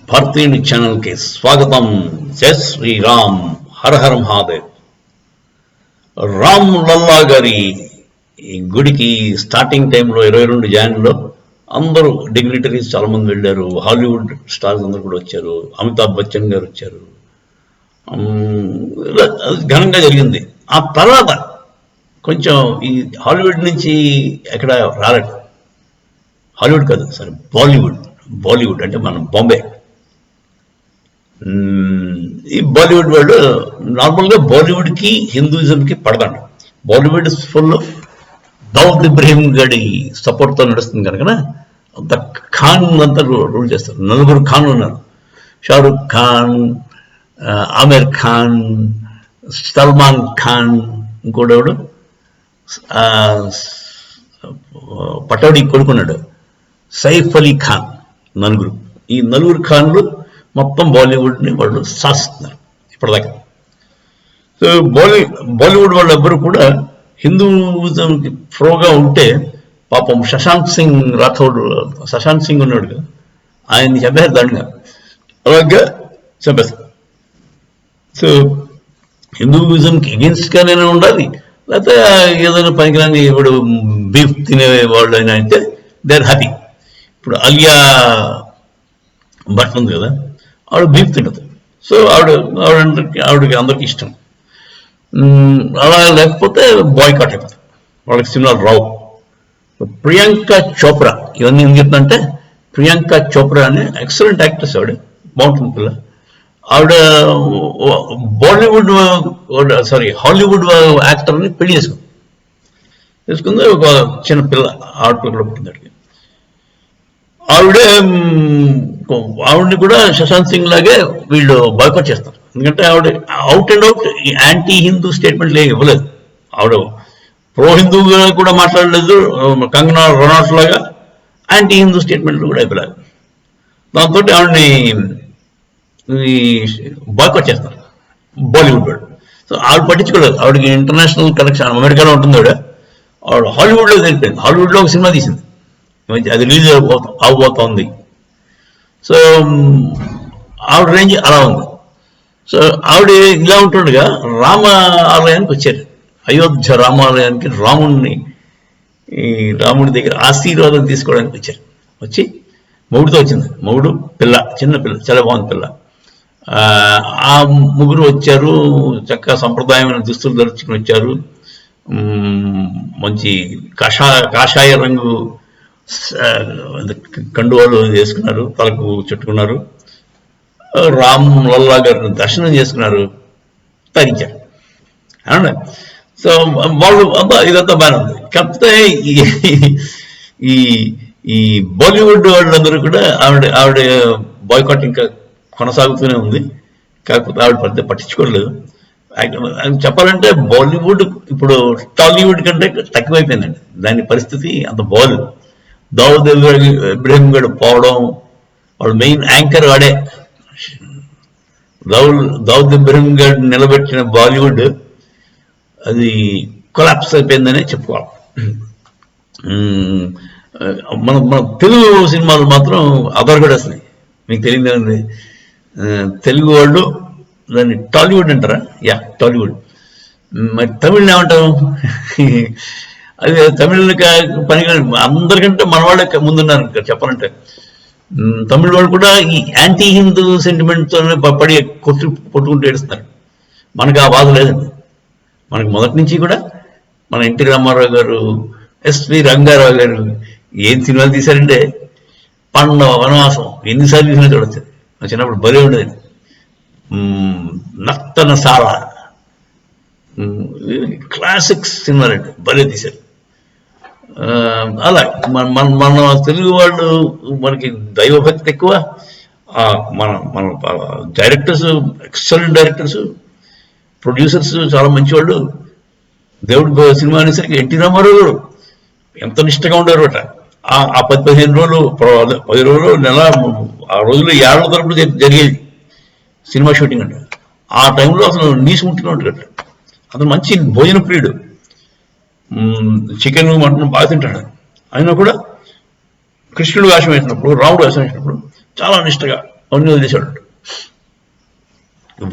భారతీయుని channel కి స్వాగతం. జై శ్రీరామ్, హర హర మహాదేవ్. రామ్ లల్లా గారి గుడికి స్టార్టింగ్ టైంలో 22 జాన్లో అందరూ డిగ్నిటరీస్ చాలా మంది వెళ్ళారు. హాలీవుడ్ స్టార్స్ అందరూ కూడా వచ్చారు. అమితాబ్ బచ్చన్ గారు వచ్చారు. ఘనంగా జరిగింది. ఆ తర్వాత కొంచెం ఈ హాలీవుడ్ నుంచి ఎక్కడ రాలేదు. హాలీవుడ్ కాదు, సారీ, బాలీవుడ్ అంటే మనం బాంబే. ఈ బాలీవుడ్ వాళ్ళు నార్మల్గా బాలీవుడ్కి హిందూయిజంకి పడదండి. బాలీవుడ్ ఫుల్ దావుద్ ఇబ్రహీం గడి సపోర్ట్తో నడుస్తుంది కనుక అంత ఖాన్ అంతా రూల్ చేస్తారు. 4 ఖాన్లు ఉన్నారు. షారుఖ్ ఖాన్, ఆమిర్ ఖాన్, సల్మాన్ ఖాన్, ఇంకోడెవడు పటౌడీ కొడుకున్నాడు సైఫ్ అలీ ఖాన్. 4. ఈ 4 ఖాన్లు మొత్తం బాలీవుడ్ని వాళ్ళు శాసిస్తున్నారు ఇప్పటిదాకా. సో బాలీవుడ్ వాళ్ళెవ్వరూ కూడా హిందూయిజంకి ప్రోగా ఉంటే పాపం శశాంక్ సింగ్ ఉన్నాడు కదా, ఆయన్ని చంపేస్తారు దండగా, అలాగే చంపేస్తారు. సో హిందూయిజంకి ఎగెన్స్ట్గానే ఉండాలి, లేకపోతే ఏదైనా పనికిరాని ఇప్పుడు బీఫ్ తినే వాళ్ళు అయినా అయితే దే ఆర్ హ్యాపీ. ఇప్పుడు అలియా భట్ ఉంది కదా, ఆవిడ బీఫ్ తినదు. సో ఆవిడకి అందరికి ఇష్టం. అలా లేకపోతే బాయ్కాట్ అయిపోతుంది, వాళ్ళకి సినిమాలు రావు. ప్రియాంక చోప్రా, ఇవన్నీ ఏం చెప్తుందంటే, ప్రియాంక చోప్రా అనే ఎక్సలెంట్ యాక్ట్రెస్, ఆవిడ బాగుంటుంది పిల్ల. ఆవిడ హాలీవుడ్ యాక్టర్ని పెళ్లి చేసుకుంది. ఒక చిన్న పిల్ల, ఆడపిల్ల కూడా పుట్టింది అడిగి. ఆవిడని కూడా శశాంత్ సింగ్ లాగే వీళ్ళు బాయ్కాట్ చేస్తారు. ఎందుకంటే ఆవిడ out and out anti Hindu స్టేట్మెంట్లు ఏమి ఇవ్వలేదు. ఆవిడ ప్రో హిందూగా కూడా మాట్లాడలేదు. కంగనా రనౌట్ లాగా యాంటీ హిందూ స్టేట్మెంట్లు కూడా ఇవ్వలేదు. దాంతో ఆవిడని బాయ్కాట్ చేస్తారు బాలీవుడ్ వాళ్ళు. సో ఆవిడ పట్టించుకోలేదు. ఆవిడకి ఇంటర్నేషనల్ కనెక్షన్ అమెరికాలో ఉంటుంది. ఆవిడ హాలీవుడ్లో వెళ్ళిపోయింది. హాలీవుడ్లో ఒక సినిమా తీసింది, అది రిలీజ్ అవబోతోంది. సో ఆవిడ రేంజ్ అలా ఉంది. సో ఆవిడ ఇలా ఉంటుండగా రామ ఆలయానికి వచ్చారు. అయోధ్య రామాలయానికి రాముడి దగ్గర ఆశీర్వాదం తీసుకోవడానికి వచ్చారు. వచ్చి మొగుడితో వచ్చింది. మొగుడు, పిల్ల, చిన్న పిల్ల, చాలా బాగుంది పిల్ల. ఆ ముగ్గురు వచ్చారు. చక్కగా సంప్రదాయమైన దుస్తులు ధరించుకుని వచ్చారు. మంచి కాషాయ రంగు కండువాలు వేసుకున్నారు, తలకు చుట్టుకున్నారు. రామ్ లల్లా గారిని దర్శనం చేసుకున్నారు, తరించారు. అవునా? సో వాళ్ళు ఇదంతా బాగానే ఉంది. కాకపోతే ఈ బాలీవుడ్ వాళ్ళందరూ కూడా ఆవిడ బాయ్కాట్ ఇంకా కొనసాగుతూనే ఉంది. కాకపోతే ఆవిడ పెద్ద పట్టించుకోలేదు. చెప్పాలంటే బాలీవుడ్ ఇప్పుడు టాలీవుడ్ కంటే తక్కువైపోయిందండి దాని పరిస్థితి. అంత బాలేదు. దావుద్ ఇబ్రహీం గడు పోవడం, వాడు మెయిన్ యాంకర్ వాడే. దావుద్ ఇబ్రహీం గడ్ నిలబెట్టిన బాలీవుడ్ అది కొలాప్స్ అయిపోయిందనే చెప్పుకోవాలి. మన తెలుగు సినిమాలు మాత్రం అదరగొడేస్తున్నాయి. మీకు తెలియదు, తెలుగు వాళ్ళు దాన్ని టాలీవుడ్ అంటారా? యా, టాలీవుడ్. మరి తమిళ్ ఏమంటారు? అది తమిళకి పని అందరికంటే మన వాళ్ళే ముందున్నారు చెప్పాలంటే. తమిళ వాళ్ళు కూడా ఈ యాంటీ హిందూ సెంటిమెంట్తో పడి కొట్టుకుంటూ ఏడుస్తున్నారు. మనకు ఆ బాధ లేదండి. మనకు మొదటి నుంచి కూడా మన ఎన్టీ రామారావు గారు, ఎస్వి రంగారావు గారు ఏం సినిమాలు తీశారంటే, పండవ వనవాసం ఎన్నిసార్లు తీసినా చూడొచ్చు. నా చిన్నప్పుడు బలే ఉండేది. నర్తనశాల, క్లాసిక్స్ సినిమాలండి, భలే తీశారు. అలా మన తెలుగు వాళ్ళు, మనకి దైవభక్తి ఎక్కువ. మన డైరెక్టర్స్ ఎక్సలెంట్ డైరెక్టర్స్, ప్రొడ్యూసర్స్ చాలా మంచివాళ్ళు. దేవుడి సినిమా అనేసరికి ఎన్టీ రామారావు గారు ఎంత నిష్టగా ఉండేవారట. ఆ 10-15 రోజులు, 10 రోజులు, నెల, ఆ రోజులు ఏళ్ల తరపున జరిగేది సినిమా షూటింగ్ అంటే. ఆ టైంలో అసలు నీసుకుంటూనే ఉంటాడు. అతను మంచి భోజన ప్రియుడు. చికెన్, మటన్ బాగా తింటాడు. అయినా కూడా కృష్ణుడు వేషం వేసినప్పుడు, రాముడు వేషం వేసినప్పుడు చాలా నిష్టగా అవన్నీ వదిలేశాడు.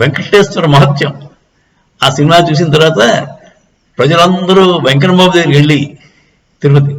వెంకటేశ్వర మహత్యం ఆ సినిమా చూసిన తర్వాత ప్రజలందరూ వెంకటబాబు దగ్గరికి వెళ్ళి తిరుపతి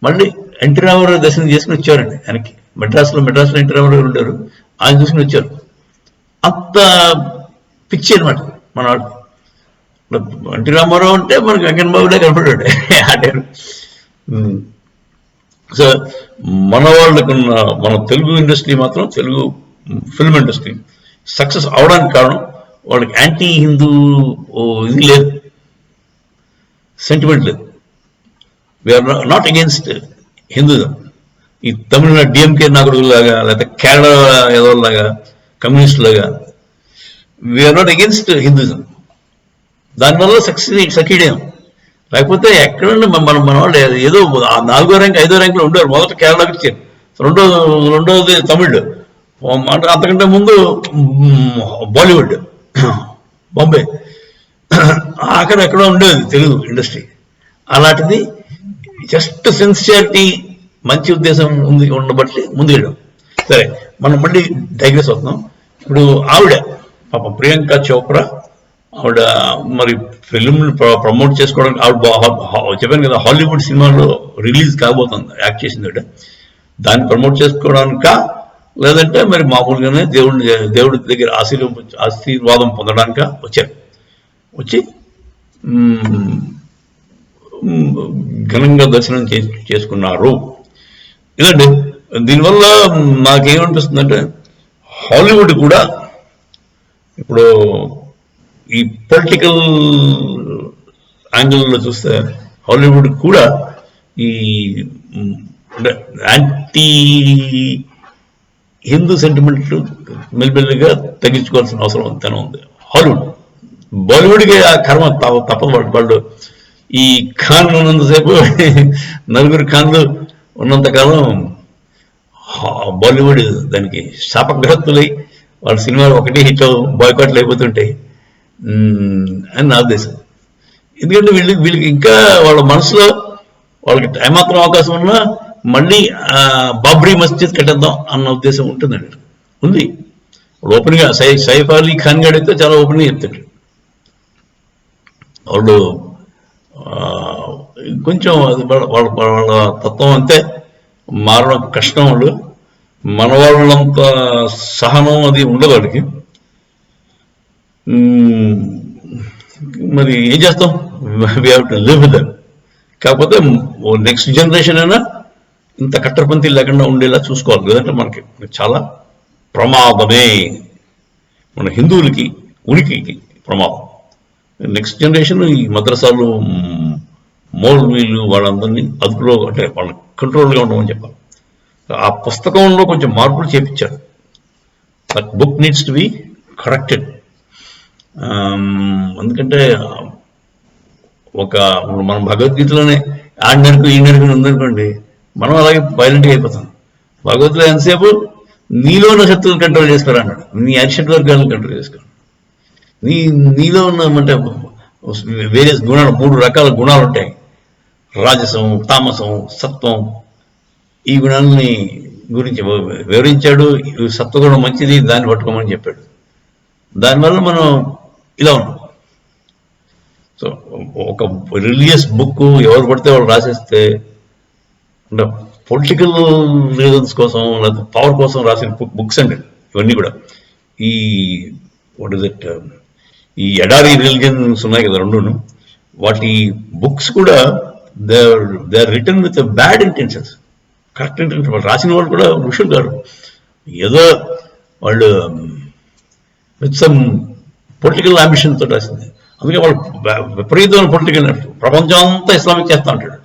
మళ్ళీ ఎన్టీ రామారావు దర్శనం చేసుకుని వచ్చారండి. ఆయనకి మెడ్రాస్లో ఎన్టీ రామారావు ఉంటారు, ఆయన చూసుకుని వచ్చారు. అంత పిచ్చి అనమాట మన వాడు. ఎన్టీ రామారావు అంటే మనకి వెంకటబాబులే కనపడ్డాడు అంటే. సో మన వాళ్ళకున్న మన తెలుగు ఇండస్ట్రీ మాత్రం, తెలుగు ఫిల్మ్ ఇండస్ట్రీ సక్సెస్ అవడానికి కారణం వాళ్ళకి యాంటీ హిందూ ఇది లేదు, సెంటిమెంట్ లేదు. We are not against Hinduism. ఈ తమిళనాడు డిఎంకే నాయకుడులాగా లేకపోతే Kerala ఏదోలాగా కమ్యూనిస్టులాగా we are not against Hinduism. దానివల్ల సక్సీడ్ అయ్యాం. లేకపోతే ఎక్కడండి మన వాళ్ళు ఏదో 4వ ర్యాంక్ 5వ ర్యాంకులో ఉండేవారు. మొదట కేరళకి ఇచ్చారు, రెండోది తమిళ్, అంతకంటే ముందు బాలీవుడ్, బాంబే, అక్కడ ఎక్కడో ఉండేది తెలుగు ఇండస్ట్రీ. అలాంటిది జస్ట్ సిన్సియారిటీ, మంచి ఉద్దేశం ఉండబట్టి ముందుకెళ్ళాం. సరే, మనం మళ్ళీ డైగ్రెస్ అవుతున్నాం. ఇప్పుడు ఆవిడ పాపం ప్రియాంక చోప్రా, ఆవిడ మరి ఫిల్మ్ ప్రమోట్ చేసుకోవడానికి ఆవిడ చెప్పాను కదా, హాలీవుడ్ సినిమాలో రిలీజ్ కాబోతుంది, యాక్ట్ చేసింది ఆవిడ. దాన్ని ప్రమోట్ చేసుకోవడానిక లేదంటే మరి మామూలుగానే దేవుడి దగ్గర ఆశీర్వాదం పొందడానిక వచ్చారు. వచ్చి ఘనంగా దర్శనం చేసుకున్నారు. ఇదండి. దీనివల్ల నాకేమనిపిస్తుందంటే హాలీవుడ్ కూడా ఇప్పుడు ఈ పొలిటికల్ యాంగిల్లో చూస్తే హాలీవుడ్ కూడా ఈ యాంటీ హిందూ సెంటిమెంట్లు మెల్లిమెల్లిగా తగ్గించుకోవాల్సిన అవసరం అంతనే ఉంది. హాలీవుడ్, బాలీవుడ్కి ఆ కర్మ తప్పదు. వాళ్ళు ఈ ఖాన్ ఉన్నంతసేపు, నలుగురు ఖాన్లు ఉన్నంతకాలం బాలీవుడ్ దానికి శాపగ్రస్తులై వాళ్ళ సినిమాలు ఒకటి హిట్ బాయ్కాట్లు అయిపోతుంటాయి అని నా ఉద్దేశం. ఎందుకంటే వీళ్ళకి ఇంకా వాళ్ళ మనసులో వాళ్ళకి ఏమాత్రం అవకాశం ఉన్నా మళ్ళీ బాబ్రీ మస్జిద్ కట్టేద్దాం అన్న ఉద్దేశం ఉంటుందండి, ఉంది. వాళ్ళు ఓపెన్గా సైఫ్ అలీ ఖాన్ గారు అయితే చాలా ఓపెన్గా చెప్తాడు. వాళ్ళు కొంచెం వాళ్ళ తత్వం అంతే, మారడం కష్టం. వాళ్ళు మన వాళ్ళంత సహనం అది ఉండదు వాళ్ళకి. మరి ఏం చేస్తాం, we have to live with them. కాకపోతే నెక్స్ట్ జనరేషన్ అయినా ఇంత కట్టరపంతి లేకుండా ఉండేలా చూసుకోవాలి, లేదంటే మనకి చాలా ప్రమాదమే, మన హిందువులకి ఉనికికి ప్రమాదం. నెక్స్ట్ జనరేషన్ ఈ మద్రసాలు, మౌల్వీలు వాళ్ళందరినీ అదుపులో, అంటే వాళ్ళ కంట్రోల్గా ఉండమని చెప్పాలి. ఆ పుస్తకంలో కొంచెం మార్పులు చేపించారు. That book needs to be corrected. ఎందుకంటే మనం భగవద్గీతలోనే ఆడినరకు ఈనరకు ఉందనుకోండి, మనం అలాగే వైలెంట్గా అయిపోతాం. భగవద్గీతలో ఎంతసేపు నీలో ఉన్న శక్తులను కంట్రోల్ చేసుకోరా అన్నాడు, నీ అరిషడ్ వర్గాలను కంట్రోల్ చేసుకోండి. నీలో ఉన్న అంటే వేరియస్ గుణాలు, 3 రకాల గుణాలు ఉంటాయి, రాజసం, తామసం, సత్వం. ఈ గుణాలని గురించి వివరించాడు. సత్వగుణం మంచిది, దాన్ని పట్టుకోమని చెప్పాడు. దానివల్ల మనం ఇలా ఉన్నాం. సో ఒక రిలీజియస్ బుక్ ఎవరు పడితే వాళ్ళు రాసేస్తే, అంటే పొలిటికల్ రీజన్స్ కోసం లేకపోతే పవర్ కోసం రాసిన బుక్స్ అండి ఇవన్నీ కూడా. ఈ వాట్ ఇస్ ఇట్, ఈ ఎడారి రిలిజన్స్ ఉన్నాయి కదా రెండును, వాటి బుక్స్ కూడా they are written with bad intentions. Correct intention. వాళ్ళు రాసిన వాళ్ళు కూడా ఋషులు గారు, ఏదో వాళ్ళు విత్ సమ్ పొలిటికల్ అంబిషన్ తోటి రాసింది. అందుకే వాళ్ళు విపరీతమైన పొలిటికల్, ప్రపంచం అంతా ఇస్లామిక్ చేస్తా ఉంటాడు.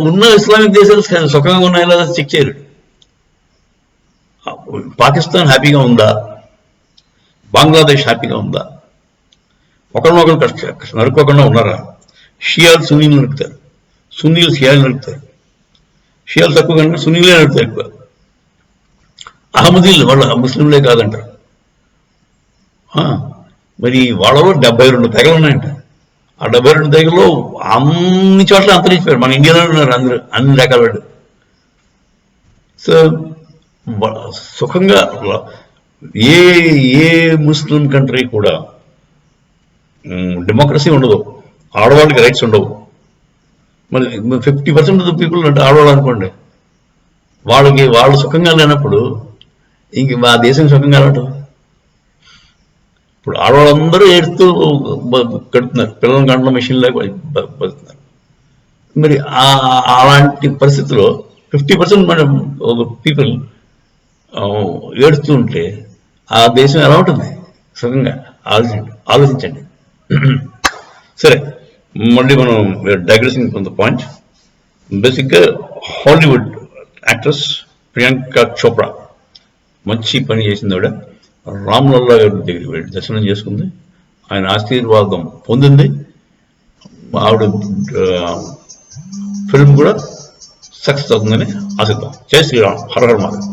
ఉన్న ఇస్లామిక్ దేశాలు సుఖంగా ఉన్నాయో లేదా చెక్ చేయరు. పాకిస్తాన్ హ్యాపీగా ఉందా, బంగ్లాదేశ్ హ్యాపీగా ఉందా, ఒకరినొకరు నరుక్కోకుండా ఉన్నారా? షియాలు సున్నీలు నరుకుతారు, సున్నీలు షియాలు నరుకుతారు. షియాలు తక్కువ కనుక సున్నీలే నరుకుతారు ఎక్కువ. అహ్మదీలు వాళ్ళ ముస్లింలే కాదంటారు. మరి వాళ్ళలో 72 తెగలు ఉన్నాయంట. ఆ 72 తెగల్లో అన్ని చోట్ల అంతరించిపోయారు. మన ఇండియాలో ఉన్నారు అందరూ, అన్ని రకాల వాళ్ళు. సో సుఖంగా ఏ ఏ ముస్లిం కంట్రీ కూడా డెమోక్రసీ ఉండదు, ఆడవాళ్ళకి రైట్స్ ఉండవు. మరి 50% ఆఫ్ ద పీపుల్ అంటే ఆడవాళ్ళు అనుకోండి, వాళ్ళు సుఖంగా లేనప్పుడు ఇంక మా దేశం సుఖంగా ఉంటుంది. ఇప్పుడు ఆడవాళ్ళందరూ ఏడుస్తూ కడుతున్నారు, పిల్లల గంటల మెషిన్లో బతుకుతున్నారు. మరి అలాంటి పరిస్థితుల్లో 50% మన పీపుల్ ఏడుస్తూ ఉంటే ఆ దేశం ఎలా ఉంటుంది సుఖంగా? ఆలోచించండి. సరే, మళ్ళీ మనం డైగ్రెసింగ్ ఫ్రమ్ ద పాయింట్. బేసిక్గా హాలీవుడ్ యాక్ట్రెస్ ప్రియాంక చోప్రా మంచి పని చేసింది. ఆవిడ రామ్లల్లా గారి దగ్గరికి వెళ్ళి దర్శనం చేసుకుంది, ఆయన ఆశీర్వాదం పొందింది. ఆవిడ ఫిల్మ్ కూడా సక్సెస్ అవుతుందని ఆశిద్దాం. జై శ్రీరామ్, హర హర మహాదేవ్.